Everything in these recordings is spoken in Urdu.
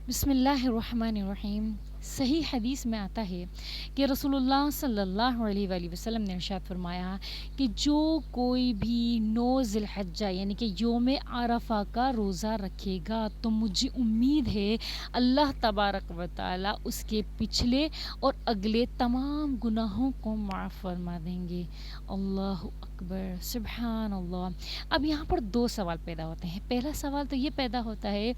بسم اللہ الرحمن الرحیم۔ صحیح حدیث میں آتا ہے کہ رسول اللہ صلی اللہ علیہ وآلہ وسلم نے ارشاد فرمایا کہ جو کوئی بھی 9 ذی الحجہ یعنی کہ یوم عرفہ کا روزہ رکھے گا تو مجھے امید ہے اللہ تبارک و تعالی اس کے پچھلے اور اگلے تمام گناہوں کو معاف فرما دیں گے۔ اللہ اکبر، سبحان اللہ۔ اب یہاں پر 2 سوال پیدا ہوتے ہیں۔ پہلا سوال تو یہ پیدا ہوتا ہے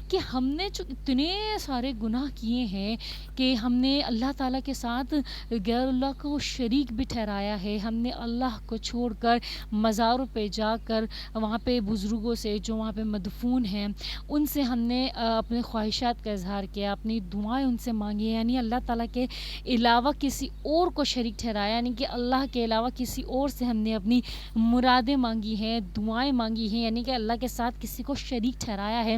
کہ ہم نے جو اتنے سارے گناہ کیے ہیں کہ ہم نے اللہ تعالیٰ کے ساتھ غیر اللہ کو شریک بھی ٹھہرایا ہے، ہم نے اللہ کو چھوڑ کر مزاروں پہ جا کر وہاں پہ بزرگوں سے جو وہاں پہ مدفون ہیں ان سے ہم نے اپنے خواہشات کا اظہار کیا، اپنی دعائیں ان سے مانگی، یعنی اللہ تعالیٰ کے علاوہ کسی اور کو شریک ٹھہرایا، یعنی کہ اللہ کے علاوہ کسی اور سے ہم نے اپنی مرادیں مانگی ہیں، دعائیں مانگی ہیں، یعنی کہ اللہ کے ساتھ کسی کو شریک ٹھہرایا ہے۔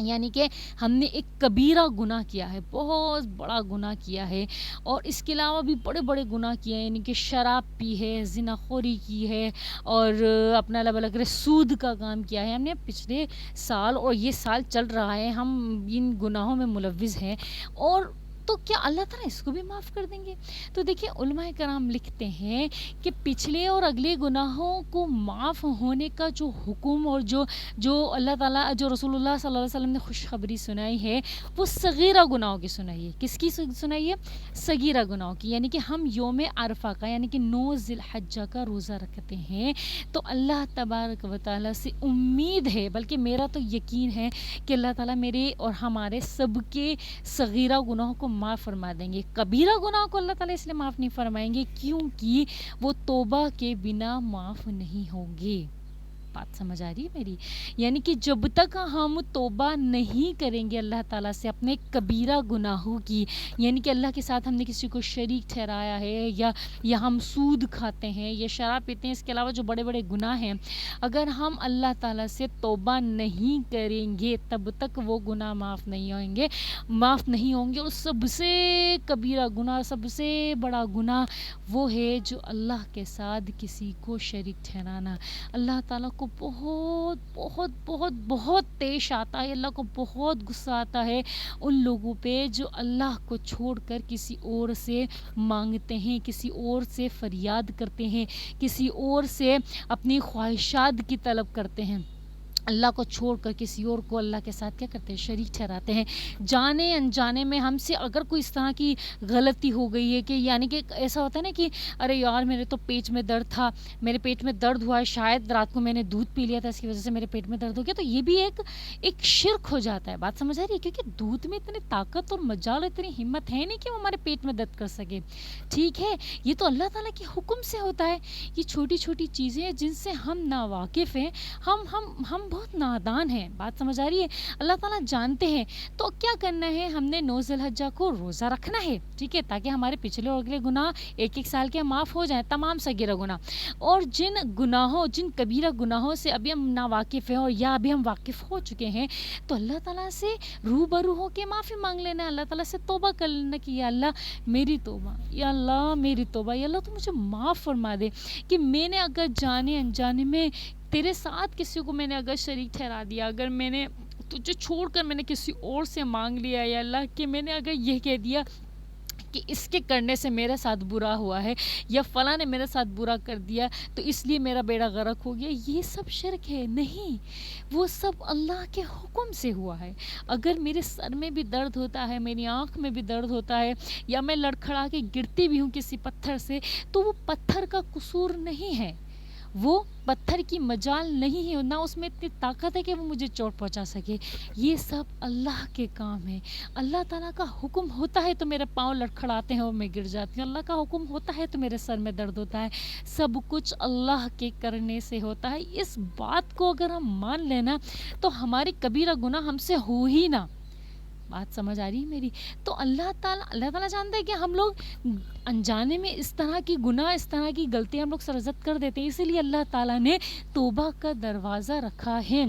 یعنی کہ ہم نے ایک کبیرہ گناہ کیا ہے، بہت بڑا گناہ کیا ہے، اور اس کے علاوہ بھی بڑے بڑے گناہ کیے ہیں، یعنی کہ شراب پی ہے، زنا خوری کی ہے، اور اپنا اللہ بلا کرے سود کا کام کیا ہے۔ ہم نے پچھلے سال اور یہ سال چل رہا ہے ہم ان گناہوں میں ملوث ہیں، اور تو کیا اللہ تعالیٰ اس کو بھی معاف کر دیں گے؟ تو دیکھیں علماء کرام لکھتے ہیں کہ پچھلے اور اگلے گناہوں کو معاف ہونے کا جو حکم اور جو اللہ تعالیٰ جو رسول اللہ صلی اللہ علیہ وسلم نے خوشخبری سنائی ہے وہ صغیرہ گناہوں کی سنائی ہے۔ کس کی سنائی ہے؟ صغیرہ گناہوں کی، یعنی کہ ہم یوم عرفہ کا یعنی کہ 9 ذی الحجہ کا روزہ رکھتے ہیں تو اللہ تبارک و تعالیٰ سے امید ہے، بلکہ میرا تو یقین ہے کہ اللہ تعالیٰ میرے اور ہمارے سب کے صغیرہ گناہوں کو معاف فرما دیں گے۔ کبیرہ گناہوں کو اللہ تعالیٰ اس لیے معاف نہیں فرمائیں گے کیونکہ وہ توبہ کے بنا معاف نہیں ہوں گے۔ بات سمجھ آ رہی ہے میری؟ یعنی کہ جب تک ہم توبہ نہیں کریں گے اللہ تعالیٰ سے اپنے کبیرہ گناہوں کی، یعنی کہ اللہ کے ساتھ ہم نے کسی کو شریک ٹھہرایا ہے، یا ہم سود کھاتے ہیں یا شراب پیتے ہیں، اس کے علاوہ جو بڑے بڑے گناہ ہیں، اگر ہم اللہ تعالیٰ سے توبہ نہیں کریں گے تب تک وہ گناہ معاف نہیں ہوں گے۔ اور سب سے کبیرہ گناہ، سب سے بڑا گناہ وہ ہے جو اللہ کے ساتھ کسی کو شریک ٹھہرانا۔ اللہ تعالیٰ کو بہت بہت بہت بہت پیش آتا ہے، اللہ کو بہت غصہ آتا ہے ان لوگوں پہ جو اللہ کو چھوڑ کر کسی اور سے مانگتے ہیں، کسی اور سے فریاد کرتے ہیں، کسی اور سے اپنی خواہشات کی طلب کرتے ہیں۔ اللہ کو چھوڑ کر کسی اور کو اللہ کے ساتھ کیا کرتے ہیں؟ شریک ٹھہراتے ہیں۔ جانے انجانے میں ہم سے اگر کوئی اس طرح کی غلطی ہو گئی ہے کہ یعنی کہ ایسا ہوتا ہے نا کہ ارے یار میرے تو پیٹ میں درد تھا، میرے پیٹ میں درد ہوا ہے، شاید رات کو میں نے دودھ پی لیا تھا اس کی وجہ سے میرے پیٹ میں درد ہو گیا، تو یہ بھی ایک شرک ہو جاتا ہے۔ بات سمجھ آ رہی ہے؟ کیونکہ دودھ میں اتنی طاقت اور مجال، اتنی ہمت ہے نہیں کہ وہ ہمارے پیٹ میں درد کر سکے، ٹھیک ہے؟ یہ تو اللہ تعالیٰ کے حکم سے ہوتا ہے۔ یہ چھوٹی چھوٹی چیزیں ہیں جن سے ہم ناواقف ہیں، ہم بہت نادان ہیں۔ بات سمجھ آ رہی ہے؟ اللہ تعالیٰ جانتے ہیں، تو کیا کرنا ہے؟ ہم نے 9 ذی الحجہ کو روزہ رکھنا ہے، ٹھیک ہے، تاکہ ہمارے پچھلے اور اگلے گناہ ایک ایک سال کے معاف ہو جائیں، تمام صغیرہ گناہ، اور جن کبیرہ گناہوں سے ابھی ہم ناواقف ہیں اور یا ابھی ہم واقف ہو چکے ہیں تو اللہ تعالیٰ سے روبرو ہو کے معافی مانگ لینا ہے، اللہ تعالیٰ سے توبہ کر لینا کہ یا اللہ میری توبہ، یا اللہ میری توبہ، یا اللہ تو مجھے معاف فرما دے کہ میں نے اگر جانے انجانے میں تیرے ساتھ کسی کو میں نے اگر شریک ٹھہرا دیا، اگر میں نے تجھے چھوڑ کر میں نے کسی اور سے مانگ لیا، یا اللہ کہ میں نے اگر یہ کہہ دیا کہ اس کے کرنے سے میرے ساتھ برا ہوا ہے یا فلاں نے میرے ساتھ برا کر دیا تو اس لیے میرا بیڑا غرق ہو گیا، یہ سب شرک ہے۔ نہیں، وہ سب اللہ کے حکم سے ہوا ہے۔ اگر میرے سر میں بھی درد ہوتا ہے، میری آنکھ میں بھی درد ہوتا ہے، یا میں لڑکھڑا کے گرتی بھی ہوں کسی پتھر سے، تو وہ پتھر کا قصور نہیں ہے، وہ پتھر کی مجال نہیں ہے، نہ اس میں اتنی طاقت ہے کہ وہ مجھے چوٹ پہنچا سکے۔ یہ سب اللہ کے کام ہے۔ اللہ تعالیٰ کا حکم ہوتا ہے تو میرے پاؤں لڑکھڑاتے ہیں اور میں گر جاتی ہوں، اللہ کا حکم ہوتا ہے تو میرے سر میں درد ہوتا ہے، سب کچھ اللہ کے کرنے سے ہوتا ہے۔ اس بات کو اگر ہم مان لینا تو ہماری کبیرہ گناہ ہم سے ہو ہی نہ۔ بات سمجھ آ رہی ہے میری؟ تو اللہ تعالیٰ جانتا ہے کہ ہم لوگ انجانے میں اس طرح کی گناہ، اس طرح کی غلطیاں ہم لوگ سرزد کر دیتے ہیں، اسی لیے اللہ تعالیٰ نے توبہ کا دروازہ رکھا ہے۔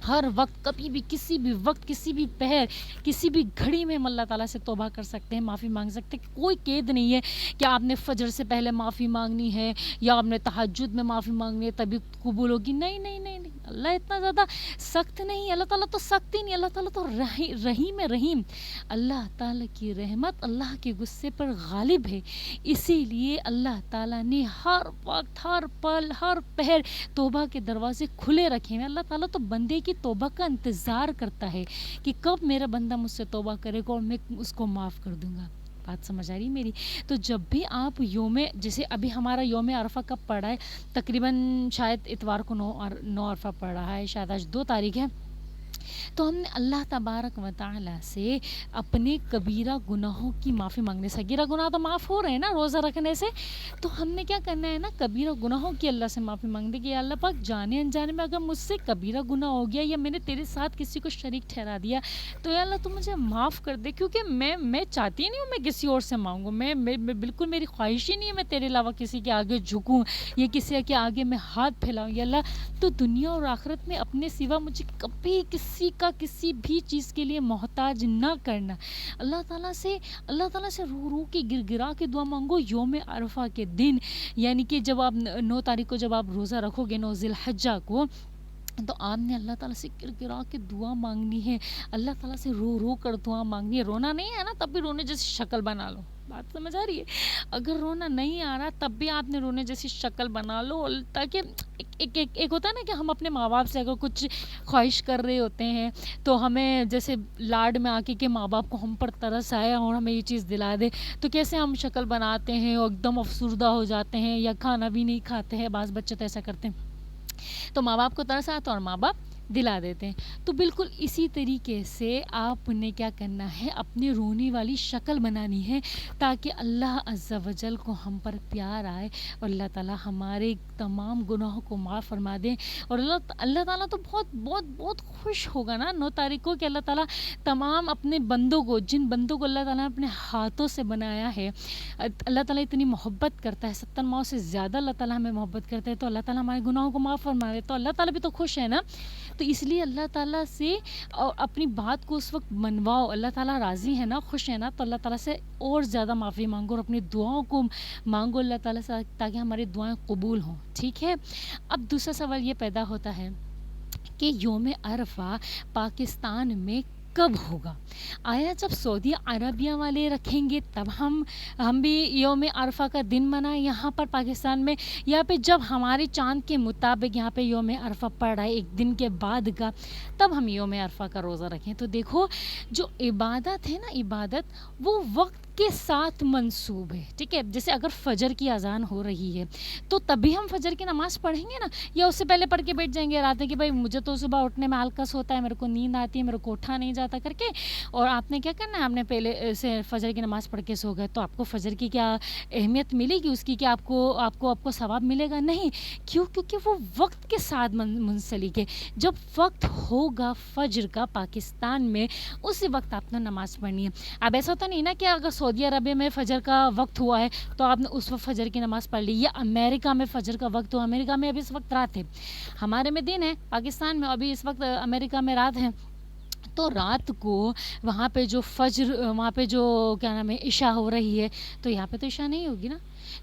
ہر وقت، کبھی بھی، کسی بھی وقت، کسی بھی پہر، کسی بھی گھڑی میں ہم اللہ تعالیٰ سے توبہ کر سکتے ہیں، معافی مانگ سکتے ہیں۔ کوئی قید نہیں ہے کہ آپ نے فجر سے پہلے معافی مانگنی ہے یا آپ نے تہجد میں معافی مانگنی ہے تبھی قبول ہوگی، نہیں نہیں نہیں نہیں، اللہ اتنا زیادہ سخت نہیں، اللہ تعالیٰ تو سخت ہی نہیں، اللہ تعالیٰ تو رحیم رحیم. اللہ تعالیٰ کی رحمت اللہ کے غصے پر غالب ہے، اسی لیے اللہ تعالیٰ نے ہر وقت، ہر پل، ہر پہر توبہ کے دروازے کھلے رکھے ہیں. اللہ تعالیٰ تو بندے کی توبہ کا انتظار کرتا ہے کہ کب میرا بندہ مجھ سے توبہ کرے گا اور میں اس کو معاف کر دوں گا. بات سمجھ آ رہی میری؟ تو جب بھی آپ جیسے ابھی ہمارا یوم عرفہ کب پڑا ہے، تقریباً شاید اتوار کو 9 عرفہ پڑ رہا ہے، شاید آج 2 تاریخ ہے. تو ہم نے اللہ تبارک و تعالیٰ سے اپنے کبیرہ گناہوں کی معافی مانگنے، صغیرہ گناہ تو معاف ہو رہے ہیں نا روزہ رکھنے سے، تو ہم نے کیا کرنا ہے نا، کبیرہ گناہوں کی اللہ سے معافی مانگنے کہ اللہ پاک جانے انجانے میں اگر مجھ سے کبیرہ گناہ ہو گیا یا میں نے تیرے ساتھ کسی کو شریک ٹھہرا دیا تو یا اللہ تو مجھے معاف کر دے، کیونکہ میں چاہتی نہیں ہوں میں کسی اور سے مانگوں، میں بالکل میری خواہش ہی نہیں ہے میں تیرے علاوہ کسی کے آگے جھکوں یا کسی کے آگے میں ہاتھ پھیلاؤں. یا اللہ تو دنیا اور آخرت میں اپنے سوا مجھے کبھی کسی بھی چیز کے لیے محتاج نہ کرنا. اللہ تعالیٰ سے رو رو کے گر گرا کے دعا مانگو یوم عرفہ کے دن، یعنی کہ جب آپ 9 تاریخ کو جب آپ روزہ رکھو گے، 9 ذی الحجہ کو، تو آپ نے اللہ تعالیٰ سے گر گرا کے دعا مانگنی ہے، اللہ تعالیٰ سے رو رو کر دعا مانگنی ہے. رونا نہیں ہے نا تب بھی رونے جیسی شکل بنا لو. بات سمجھ آ رہی ہے؟ اگر رونا نہیں آ رہا تب بھی آپ نے رونے جیسی شکل بنا لو، تاکہ ایک ہوتا ہے نا کہ ہم اپنے ماں باپ سے اگر کچھ خواہش کر رہے ہوتے ہیں تو ہمیں جیسے لاڈ میں آ کے کہ ماں باپ کو ہم پر ترس آئے اور ہمیں یہ چیز دلا دے، تو کیسے ہم شکل بناتے ہیں اور ایک دم افسردہ ہو جاتے ہیں یا کھانا بھی نہیں کھاتے ہیں. بعض بچے تو ایسا کرتے ہیں، تو ماں باپ کو ترس آتا اور ماں باپ دلا دیتے ہیں. تو بالکل اسی طریقے سے آپ نے کیا کرنا ہے، اپنے رونے والی شکل بنانی ہے تاکہ اللہ عز و جل کو ہم پر پیار آئے اور اللہ تعالیٰ ہمارے تمام گناہوں کو معاف فرما دیں. اور اللہ تعالیٰ تو بہت بہت بہت خوش ہوگا نا 9 تاریخ کو کہ اللہ تعالیٰ تمام اپنے بندوں کو، جن بندوں کو اللہ تعالیٰ نے اپنے ہاتھوں سے بنایا ہے، اللہ تعالیٰ اتنی محبت کرتا ہے، 70 ماؤں سے زیادہ اللہ تعالیٰ ہمیں محبت کرتا ہے، تو اللہ تعالیٰ ہمارے گناہوں کو معاف فرما دے تو اللہ تعالیٰ بھی تو خوش ہے نا. تو اس لیے اللہ تعالیٰ سے اپنی بات کو اس وقت منواؤ، اللہ تعالیٰ راضی ہے نا، خوش ہے نا، تو اللہ تعالیٰ سے اور زیادہ معافی مانگو اور اپنی دعاؤں کو مانگو اللہ تعالیٰ سے تاکہ ہماری دعائیں قبول ہوں. ٹھیک ہے. اب دوسرا سوال یہ پیدا ہوتا ہے کہ یوم عرفہ پاکستان میں کب ہوگا؟ آیا جب سعودی عربیہ والے رکھیں گے تب ہم بھی یوم عرفہ کا دن منائیں یہاں پر پاکستان میں، یا پھر جب ہمارے چاند کے مطابق یہاں پہ یوم عرفہ پڑ رہا ہے ایک دن کے بعد کا، تب ہم یوم عرفہ کا روزہ رکھیں؟ تو دیکھو جو عبادت ہے نا، عبادت وہ وقت کے ساتھ منسوب ہے. ٹھیک ہے. جیسے اگر فجر کی اذان ہو رہی ہے تو تبھی ہم فجر کی نماز پڑھیں گے نا، یا اس سے پہلے پڑھ کے بیٹھ جائیں گے رات میں کہ بھائی مجھے تو صبح اٹھنے میں آلکس ہوتا ہے، میرے کو نیند آتی ہے، میرے کو اٹھا نہیں جاتا کر کے، اور آپ نے کیا کرنا ہے، آپ نے پہلے سے فجر کی نماز پڑھ کے سو گئے، تو آپ کو فجر کی کیا اہمیت ملے گی، اس کی کیا آپ کو ثواب ملے گا؟ نہیں. کیوں؟ کیونکہ وہ وقت کے ساتھ منسلک ہے. جب وقت ہوگا فجر کا پاکستان میں اسی وقت آپ نے نماز پڑھنی ہے. اب ایسا تو نہیں نا کہ اگر سعودی عربیہ میں فجر کا وقت ہوا ہے تو آپ نے اس وقت فجر کی نماز پڑھ لی، یا امریکہ میں فجر کا وقت ہوا، امریکہ میں ابھی اس وقت رات ہے، ہمارے میں دن ہے پاکستان میں، ابھی اس وقت امریکہ میں رات ہے، تو رات کو وہاں پہ جو فجر، وہاں پہ جو کیا نام ہے عشاء ہو رہی ہے، تو یہاں پہ تو عشاء نہیں ہوگی نا.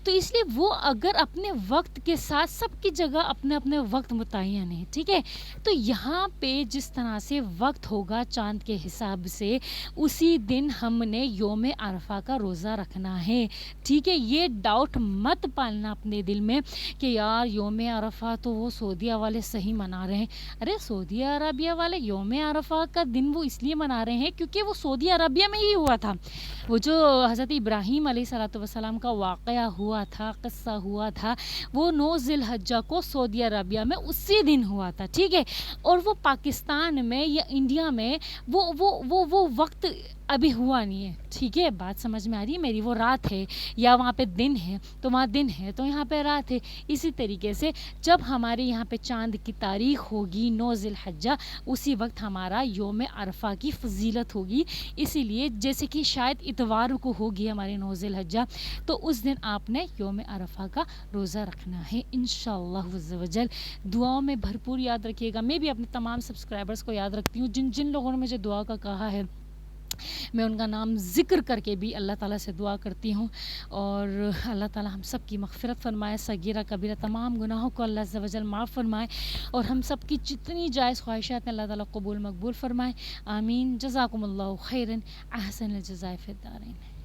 تو اس لیے وہ اگر اپنے وقت کے ساتھ سب کی جگہ اپنے اپنے وقت متعین ہے. ٹھیک ہے. تو یہاں پہ جس طرح سے وقت ہوگا چاند کے حساب سے، اسی دن ہم نے یوم عرفہ کا روزہ رکھنا ہے. ٹھیک ہے. یہ ڈاؤٹ مت پالنا اپنے دل میں کہ یار یوم عرفہ تو وہ سعودیہ والے صحیح منا رہے ہیں. ارے سعودی عربیہ والے یوم عرفہ کا دن وہ اس لیے منا رہے ہیں کیونکہ وہ سعودی عربیہ میں ہی ہوا تھا. وہ جو حضرت ابراہیم علیہ الصلوۃ والسلام کا واقعہ ہوا تھا، قصہ ہوا تھا، وہ 9 ذی الحجہ کو سعودی عربیہ میں اسی دن ہوا تھا. ٹھیک ہے. اور وہ پاکستان میں یا انڈیا میں وہ وقت ابھی ہوا نہیں ہے. ٹھیک ہے. بات سمجھ میں آ رہی ہے میری؟ وہ رات ہے یا وہاں پہ دن ہے، تو وہاں دن ہے تو یہاں پہ رات ہے. اسی طریقے سے جب ہمارے یہاں پہ چاند کی تاریخ ہوگی 9 ذی الحجہ، اسی وقت ہمارا یوم عرفہ کی فضیلت ہوگی. اسی لیے جیسے کہ شاید اتوار کو ہوگی ہمارے 9 ذی الحجہ، تو اس دن آپ نے یوم عرفہ کا روزہ رکھنا ہے انشاءاللہ عز و جل. دعاؤں میں بھرپور یاد رکھیے گا. میں بھی اپنے تمام سبسکرائبرز کو یاد رکھتی ہوں، جن لوگوں نے مجھے دعا کا کہا ہے میں ان کا نام ذکر کر کے بھی اللہ تعالیٰ سے دعا کرتی ہوں، اور اللہ تعالیٰ ہم سب کی مغفرت فرمائے، صغیرہ کبیرہ تمام گناہوں کو اللہ عز و جل معاف فرمائے، اور ہم سب کی جتنی جائز خواہشات ہیں اللہ تعالیٰ قبول مقبول فرمائے، آمین۔ جزاکم اللہ خیرا، احسن الجزائے فی الدارین۔